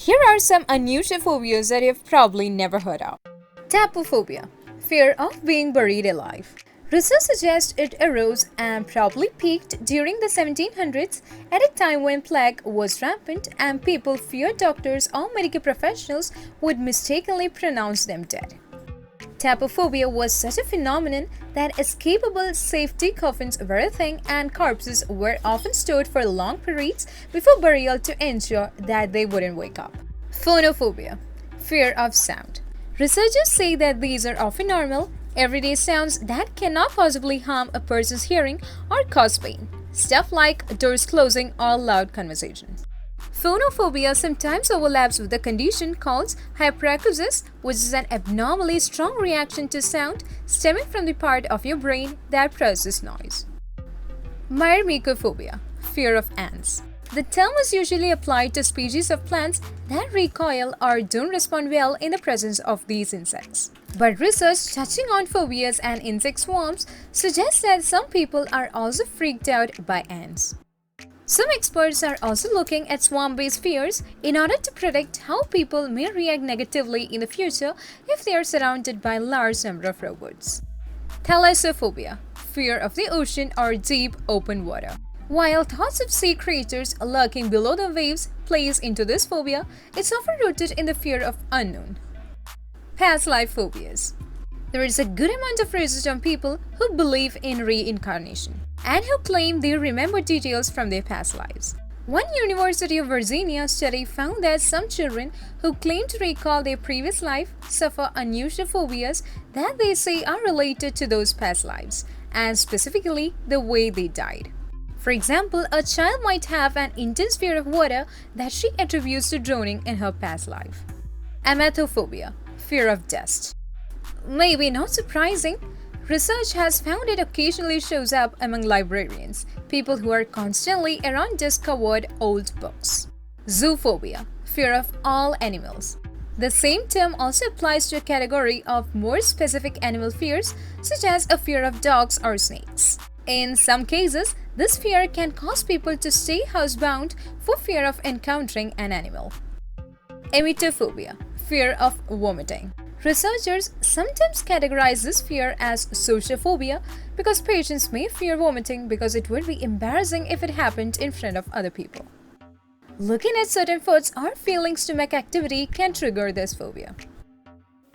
Here are some unusual phobias that you've probably never heard of. Tapophobia, fear of being buried alive. Research suggests it arose and probably peaked during the 1700s at a time when plague was rampant and people feared doctors or medical professionals would mistakenly pronounce them dead. Tapophobia was such a phenomenon that escapable safety coffins were a thing and corpses were often stored for long periods before burial to ensure that they wouldn't wake up. Phonophobia, fear of sound. Researchers say that these are often normal, everyday sounds that cannot possibly harm a person's hearing or cause pain. Stuff like doors closing or loud conversation. Phonophobia sometimes overlaps with a condition called hyperacusis, which is an abnormally strong reaction to sound stemming from the part of your brain that processes noise. Myrmecophobia, fear of ants. The term is usually applied to species of plants that recoil or don't respond well in the presence of these insects. But research touching on phobias and insect swarms suggests that some people are also freaked out by ants. Some experts are also looking at swarm-based fears in order to predict how people may react negatively in the future if they are surrounded by a large number of robots. Thalassophobia, fear of the ocean or deep open water. While thoughts of sea creatures lurking below the waves plays into this phobia, it's often rooted in the fear of unknown. Past life phobias. There is a good amount of research on people who believe in reincarnation and who claim they remember details from their past lives. One University of Virginia study found that some children who claim to recall their previous life suffer unusual phobias that they say are related to those past lives, and specifically the way they died. For example, a child might have an intense fear of water that she attributes to drowning in her past life. Emetophobia, fear of dust. Maybe not surprising, research has found it occasionally shows up among librarians, people who are constantly around dust-covered old books. Zoophobia, fear of all animals. The same term also applies to a category of more specific animal fears, such as a fear of dogs or snakes. In some cases, this fear can cause people to stay housebound for fear of encountering an animal. Emetophobia, fear of vomiting. Researchers sometimes categorize this fear as sociophobia because patients may fear vomiting because it would be embarrassing if it happened in front of other people. Looking at certain foods or feeling stomach activity can trigger this phobia.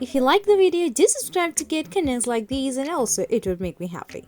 If you like the video, do subscribe to get contents like these, and also it would make me happy.